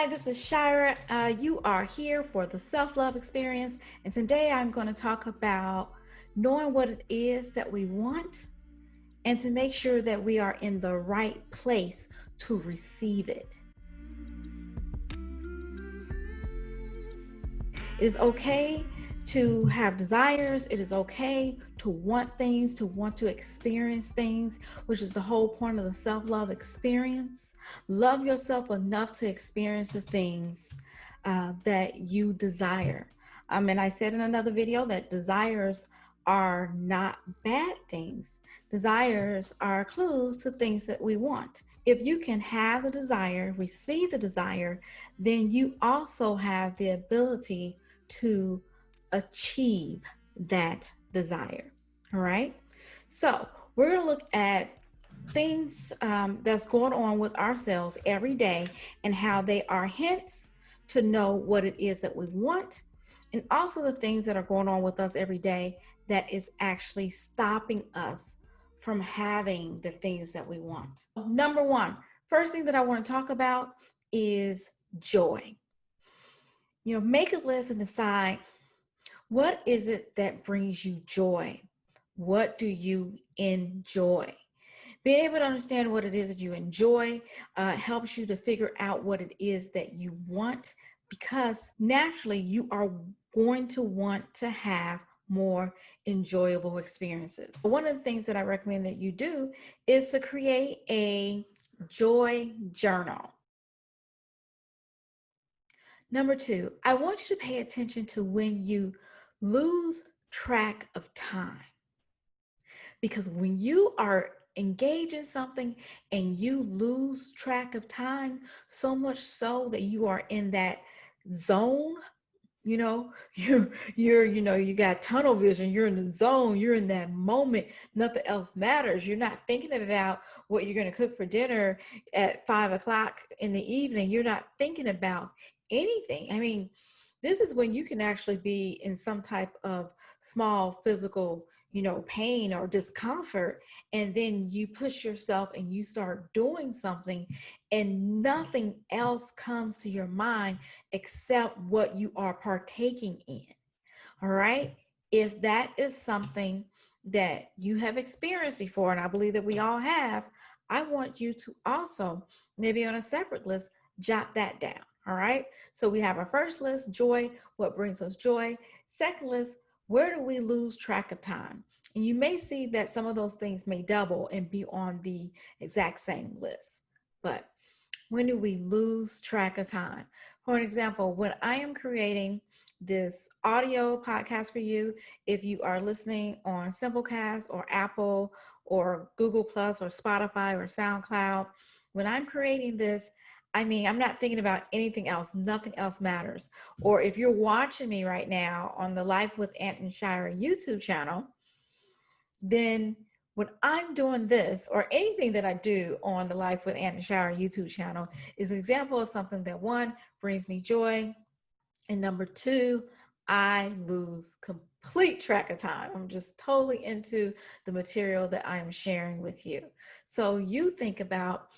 Hi, this is Shira. You are here for the self-love experience, and today I'm going to talk about knowing what it is that we want and to make sure that we are in the right place to receive it. It is okay to have desires. It is okay to want things, to want to experience things, which is the whole point of the self-love experience. Love yourself enough to experience the things that you desire. And I said in another video that desires are not bad things. Desires are clues to things that we want. If you can have the desire, receive the desire, then you also have the ability to achieve that desire. All right. So we're going to look at things that's going on with ourselves every day and how they are hints to know what it is that we want, and also the things that are going on with us every day that is actually stopping us from having the things that we want. Number one, first thing that I want to talk about is joy. Make a list and decide, what is it that brings you joy? What do you enjoy? Being able to understand what it is that you enjoy helps you to figure out what it is that you want, because naturally you are going to want to have more enjoyable experiences. One of the things that I recommend that you do is to create a joy journal. Number two, I want you to pay attention to when you lose track of time. Because when you are engaged in something and you lose track of time, so much so that you are in that zone, you got tunnel vision, you're in the zone, you're in that moment, nothing else matters. You're not thinking about what you're going to cook for dinner at 5 o'clock in the evening. You're not thinking about anything. I mean, this is when you can actually be in some type of small physical, pain or discomfort, and then you push yourself and you start doing something and nothing else comes to your mind except what you are partaking in. All right. If that is something that you have experienced before, and I believe that we all have, I want you to also, maybe on a separate list, jot that down. All right. So we have our first list, joy, what brings us joy. Second list, where do we lose track of time? And you may see that some of those things may double and be on the exact same list. But when do we lose track of time? For an example, when I am creating this audio podcast for you, if you are listening on Simplecast or Apple or Google Plus or Spotify or SoundCloud, when I'm creating this, I'm not thinking about anything else. Nothing else matters. Or if you're watching me right now on the Life with Ant and Shira YouTube channel, then when I'm doing this or anything that I do on the Life with Ant and Shira YouTube channel is an example of something that, one, brings me joy, and number two, I lose complete track of time. I'm just totally into the material that I am sharing with you. So you think about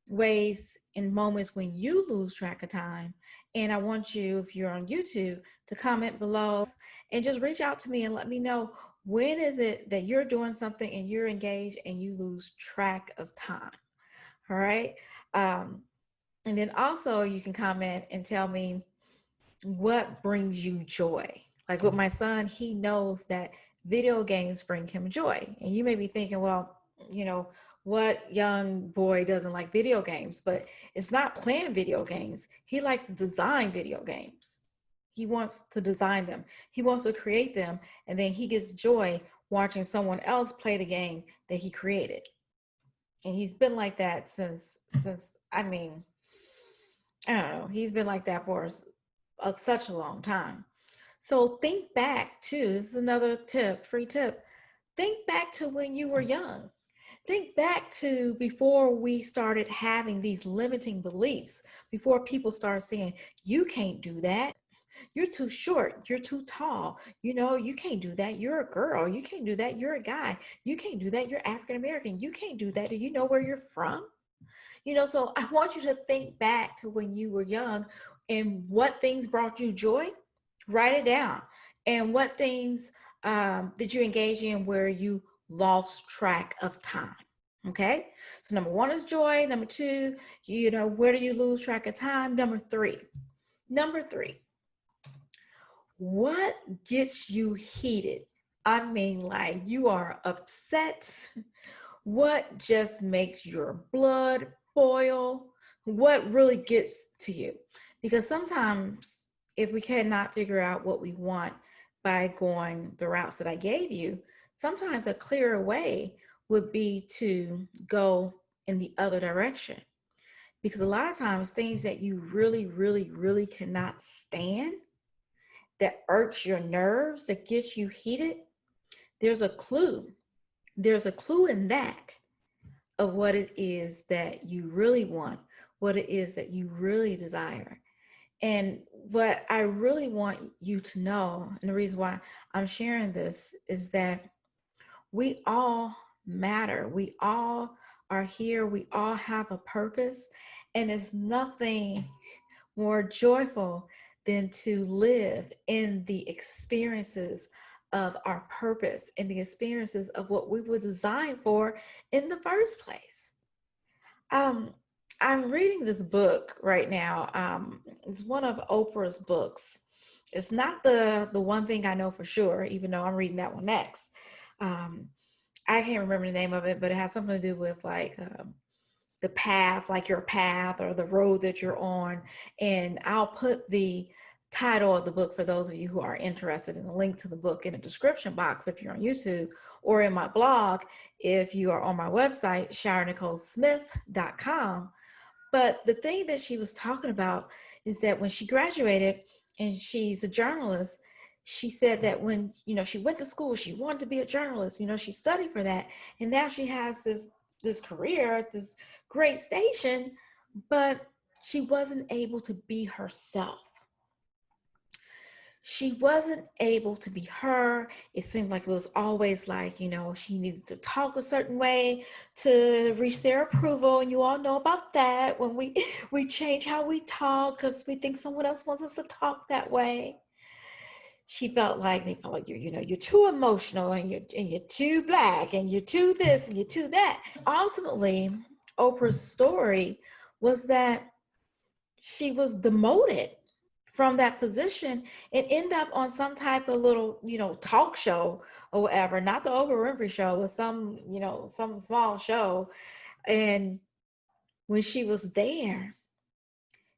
ways and moments when you lose track of time. And I want you, if you're on YouTube, to comment below and just reach out to me and let me know, when is it that you're doing something and you're engaged and you lose track of time. All right. And then also you can comment and tell me what brings you joy. Like with my son, he knows that video games bring him joy. And you may be thinking, well, what young boy doesn't like video games? But it's not playing video games. He likes to design video games. He wants to design them. He wants to create them. And then he gets joy watching someone else play the game that he created. And he's been like that since I don't know, he's been like that for such a long time. So think back to, this is another tip, free tip. Think back to when you were young. Think back to before we started having these limiting beliefs, before people started saying, you can't do that. You're too short. You're too tall. You can't do that. You're a girl. You can't do that. You're a guy. You can't do that. You're African American. You can't do that. Do you know where you're from? So I want you to think back to when you were young and what things brought you joy. Write it down. And what things did you engage in where you lost track of time? Okay. So number one is joy. Number two, where do you lose track of time? Number three, what gets you heated? I mean, like you are upset. What just makes your blood boil? What really gets to you? Because sometimes if we cannot figure out what we want by going the routes that I gave you, sometimes a clearer way would be to go in the other direction. Because a lot of times things that you really, really, really cannot stand, that irks your nerves, that gets you heated, there's a clue. There's a clue in that of what it is that you really want, what it is that you really desire. And what I really want you to know, and the reason why I'm sharing this is that we all matter. We all are here. We all have a purpose. And there's nothing more joyful than to live in the experiences of our purpose, in the experiences of what we were designed for in the first place. I'm reading this book right now. It's one of Oprah's books. It's not the one thing I know for sure, even though I'm reading that one next. I can't remember the name of it, but it has something to do with like the path, like your path or the road that you're on. And I'll put the title of the book for those of you who are interested in a link to the book in the description box if you're on YouTube, or in my blog if you are on my website, ShiraNicoleSmith.com. But the thing that she was talking about is that when she graduated, and she's a journalist, she said that when, she went to school, she wanted to be a journalist, she studied for that. And now she has this career at this great station, but she wasn't able to be herself. She wasn't able to be her. It seemed like it was always like, she needed to talk a certain way to reach their approval. And you all know about that when we change how we talk because we think someone else wants us to talk that way. They felt like you're too emotional and you're too black and you're too this and you're too that. Ultimately, Oprah's story was that she was demoted from that position and end up on some type of little, talk show or whatever, not the Oprah Winfrey show, but some small show. And when she was there,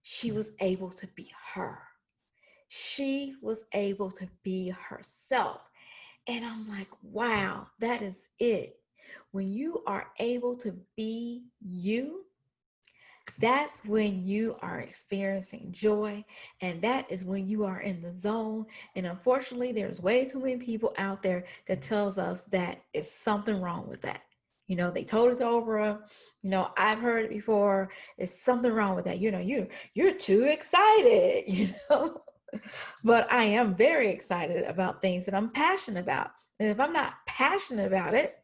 she was able to be her. She was able to be herself. And I'm like, wow, that is it. When you are able to be you, that's when you are experiencing joy, and that is when you are in the zone. And unfortunately, there's way too many people out there that tells us that it's something wrong with that. They told it to Oprah. I've heard it before. It's something wrong with that. You're too excited. But I am very excited about things that I'm passionate about. And if I'm not passionate about it,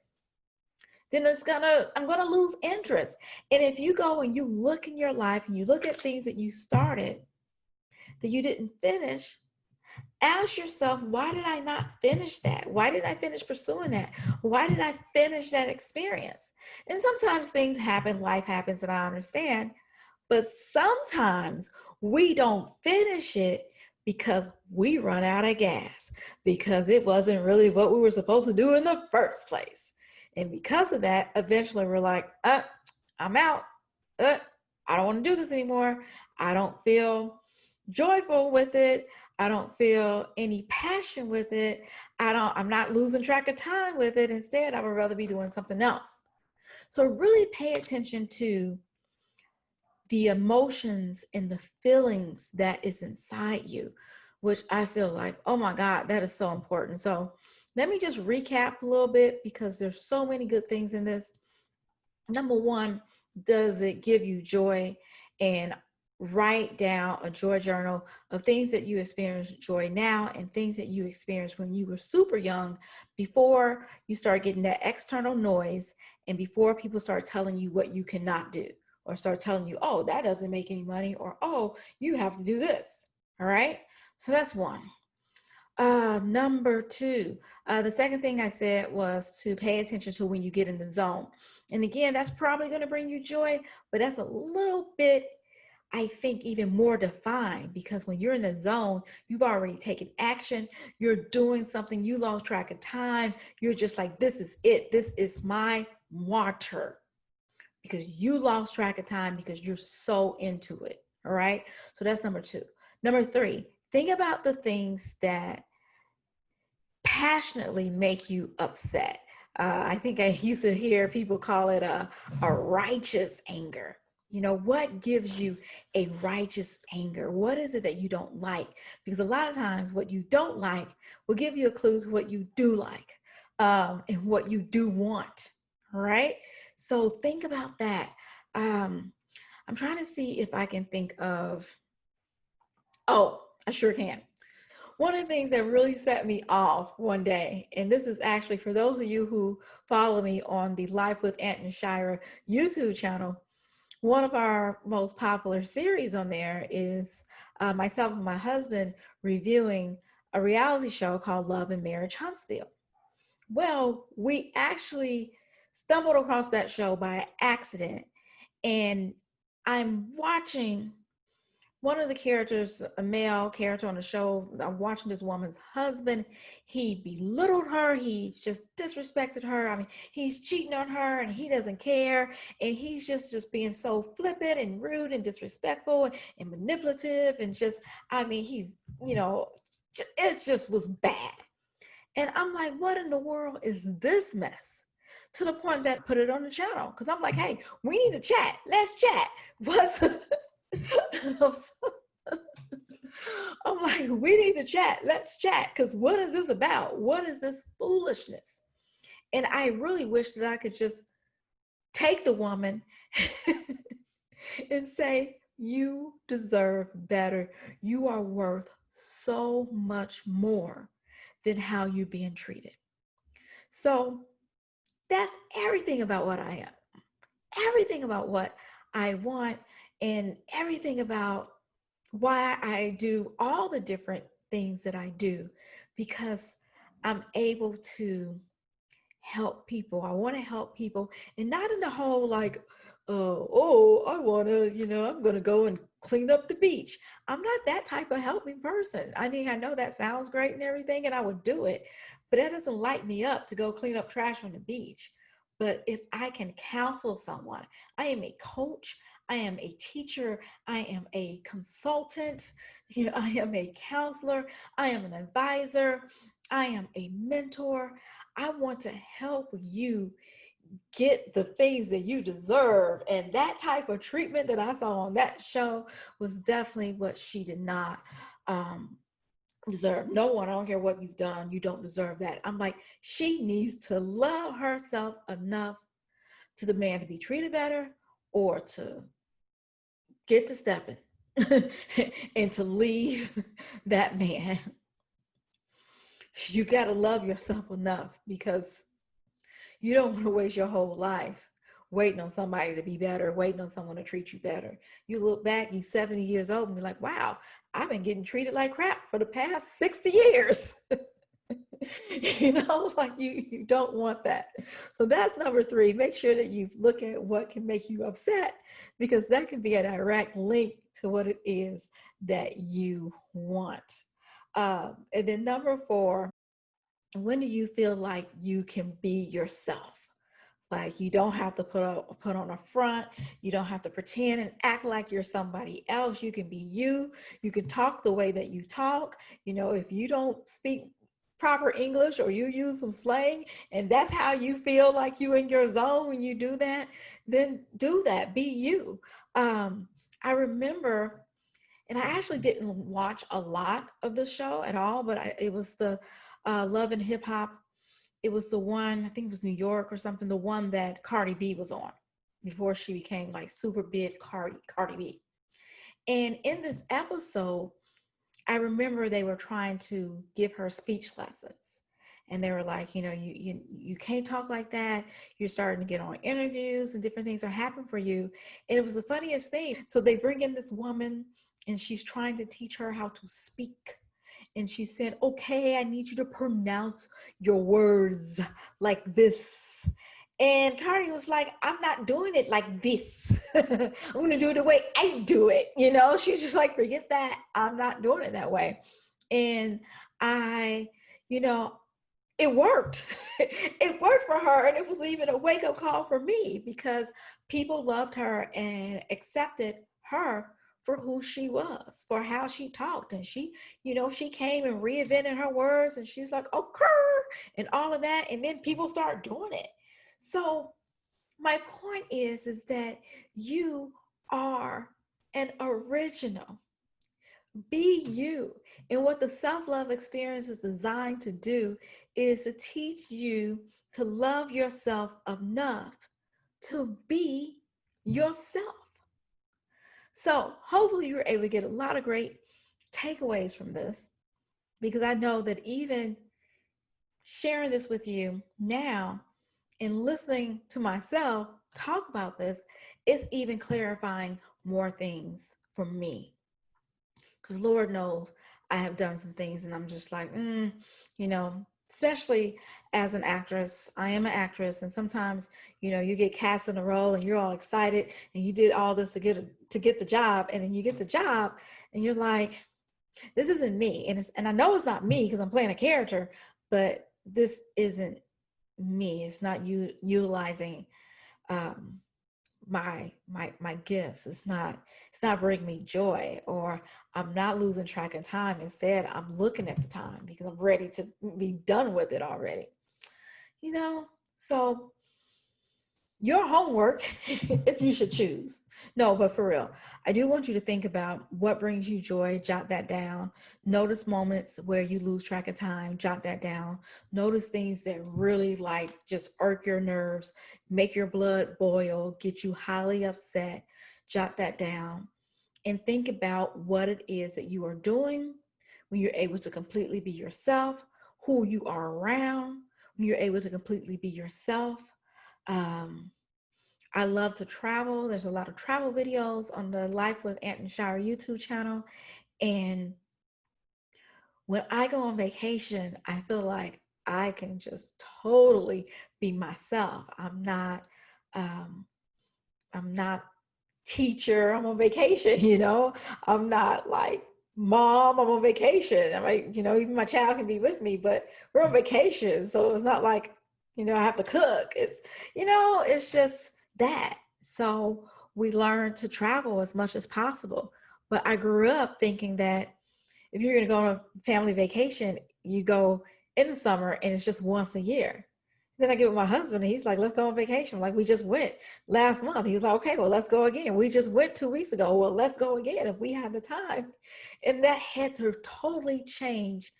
then I'm gonna lose interest. And if you go and you look in your life and you look at things that you started that you didn't finish, ask yourself, why did I not finish that? Why did I finish pursuing that? Why did I finish that experience? And sometimes things happen, life happens, and I understand, but sometimes we don't finish it because we run out of gas, because it wasn't really what we were supposed to do in the first place. And because of that, eventually we're like, I'm out. I don't want to do this anymore. I don't feel joyful with it. I don't feel any passion with it. I'm not losing track of time with it. Instead, I would rather be doing something else. So really pay attention to the emotions and the feelings that is inside you, which I feel like, oh my God, that is so important. So let me just recap a little bit because there's so many good things in this. Number one, does it give you joy? And write down a joy journal of things that you experience joy now and things that you experienced when you were super young, before you start getting that external noise and before people start telling you what you cannot do, or start telling you, oh, that doesn't make any money, or oh, you have to do this. All right. So that's one. Number two, the second thing I said was to pay attention to when you get in the zone. And again, that's probably going to bring you joy, but that's a little bit, I think, even more defined, because when you're in the zone, you've already taken action. You're doing something. You lost track of time. You're just like, this is it. This is my water, because you lost track of time because you're so into it. All right. So that's number two. Number three, think about the things that passionately make you upset. I think I used to hear people call it a righteous anger. You know, what gives you a righteous anger? What is it that you don't like? Because a lot of times what you don't like will give you a clue to what you do like, and what you do want. All right. So think about that. I'm trying to see if I can think of, oh, I sure can. One of the things that really set me off one day, and this is actually for those of you who follow me on the Life with Ant and Shira YouTube channel, one of our most popular series on there is myself and my husband reviewing a reality show called Love and Marriage Huntsville. Well, we actually stumbled across that show by accident, and I'm watching one of the characters, a male character on the show. I'm watching this woman's husband. He belittled her. He just disrespected her. I mean, he's cheating on her and he doesn't care. And he's just being so flippant and rude and disrespectful and manipulative. And just, I mean, he's, you know, it just was bad. And I'm like, what in the world is this mess? To the point that put it on the channel. Because I'm like, hey, we need to chat. Let's chat. What's I'm like, we need to chat. Let's chat. Because what is this about? What is this foolishness? And I really wish that I could just take the woman and say, you deserve better. You are worth so much more than how you're being treated. So that's everything about what I am, everything about what I want, and everything about why I do all the different things that I do, because I'm able to help people. I want to help people, and not in the whole like, oh, I want to, I'm going to go and clean up the beach. I'm not that type of helping person. I mean, I know that sounds great and everything, and I would do it, but that doesn't light me up to go clean up trash on the beach. But if I can counsel someone, I am a coach, I am a teacher, I am a consultant, I am a counselor, I am an advisor, I am a mentor. I want to help you get the things that you deserve. And that type of treatment that I saw on that show was definitely what she did not deserve. No one, I don't care what you've done, you don't deserve that. I'm like, she needs to love herself enough to demand to be treated better, or to get to stepping and to leave that man. You got to love yourself enough, because you don't want to waste your whole life waiting on somebody to be better, waiting on someone to treat you better. You look back, you're 70 years old, and be like, wow, I've been getting treated like crap for the past 60 years. It's like you don't want that. So that's number three. Make sure that you look at what can make you upset, because that can be a direct link to what it is that you want. And then number four, when do you feel like you can be yourself? Like, you don't have to put on a front. You don't have to pretend and act like you're somebody else. You can be you. You can talk the way that you talk. If you don't speak proper English, or you use some slang, and that's how you feel like you in your zone when you do that, then do that. Be you. I remember, and I actually didn't watch a lot of the show at all, but it was the Love and Hip Hop. It was the one, I think it was New York or something, the one that Cardi B was on before she became like super big Cardi B. And in this episode, I remember they were trying to give her speech lessons. And they were like, you can't talk like that. You're starting to get on interviews and different things are happening for you. And it was the funniest thing. So they bring in this woman and she's trying to teach her how to speak. And she said, okay, I need you to pronounce your words like this. And Cardi was like, I'm not doing it like this. I'm going to do it the way I do it. She was just like, forget that. I'm not doing it that way. And it worked. It worked for her. And it was even a wake up call for me because people loved her and accepted her for who she was, for how she talked. And she came and reinvented her words and she's like, okay, and all of that. And then people start doing it. So my point is that you are an original. Be you. And what the self-love experience is designed to do is to teach you to love yourself enough to be yourself. So hopefully you're able to get a lot of great takeaways from this, because I know that even sharing this with you now and listening to myself talk about this, it's even clarifying more things for me. Because Lord knows I have done some things and I'm just like, especially as an actress. I am an actress, and sometimes, you get cast in a role and you're all excited and you did all this to get the job, and then you get the job and you're like, this isn't me. And I know it's not me because I'm playing a character, but this isn't me. It's not utilizing my gifts. It's not bringing me joy, or I'm not losing track of time. Instead, I'm looking at the time because I'm ready to be done with it already. So your homework, if you should choose. No, but for real, I do want you to think about what brings you joy. Jot that down. Notice moments where you lose track of time. Jot that down. Notice things that really just irk your nerves, make your blood boil, get you highly upset. Jot that down. And think about what it is that you are doing when you're able to completely be yourself, who you are around, when you're able to completely be yourself. I love to travel. There's a lot of travel videos on the Life with Aunt and Shira YouTube channel. And when I go on vacation, I feel like I can just totally be myself. I'm not teacher, I'm on vacation, I'm not like mom, I'm on vacation. I'm like, even my child can be with me, but we're on vacation. So it's not like, I have to cook. It's just that. So we learn to travel as much as possible. But I grew up thinking that if you're going to go on a family vacation, you go in the summer and it's just once a year. Then I get with my husband and he's like, let's go on vacation. Like, we just went last month. He was like, okay, well, let's go again. We just went 2 weeks ago. Well, let's go again if we have the time. And that had to totally change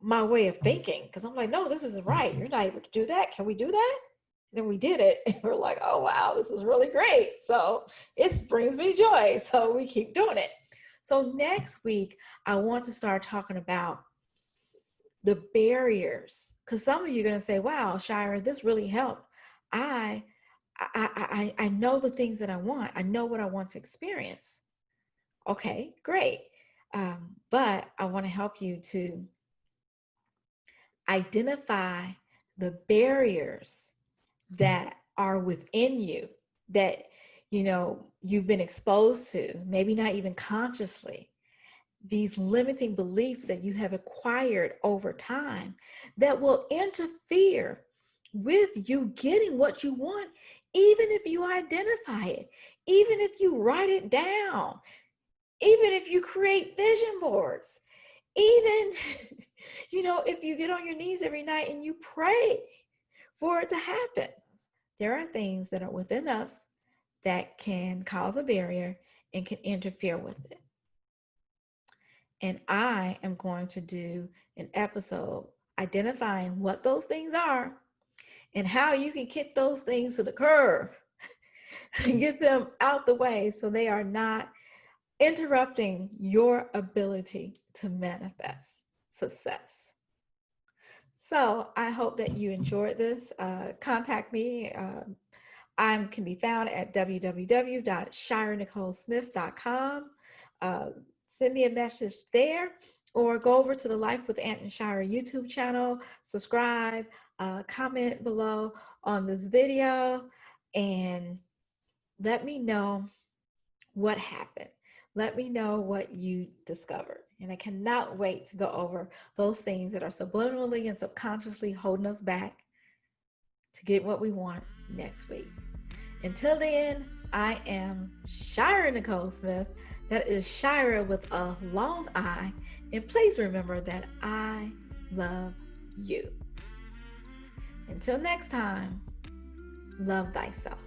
my way of thinking, because I'm like, no, this isn't right. You're not able to do that. Can we do that? And then we did it. And we're like, oh, wow, this is really great. So it brings me joy. So we keep doing it. So next week, I want to start talking about the barriers, because some of you are going to say, wow, Shira, this really helped. I know the things that I want. I know what I want to experience. Okay, great. But I want to help you to identify the barriers that are within you that, you've been exposed to, maybe not even consciously. These limiting beliefs that you have acquired over time that will interfere with you getting what you want, even if you identify it, even if you write it down, even if you create vision boards, even, if you get on your knees every night and you pray for it to happen. There are things that are within us that can cause a barrier and can interfere with it. And I am going to do an episode identifying what those things are and how you can kick those things to the curb and get them out the way so they are not interrupting your ability to manifest success. So I hope that you enjoyed this. Contact me. I can be found at www.shiranicolesmith.com. Uh, Send me a message there, or go over to the Life with Ant and Shira YouTube channel, subscribe, comment below on this video, and let me know what happened. Let me know what you discovered. And I cannot wait to go over those things that are subliminally and subconsciously holding us back to get what we want next week. Until then, I am Shira Nicole Smith. That is Shira with a long I. And please remember that I love you. Until next time, love thyself.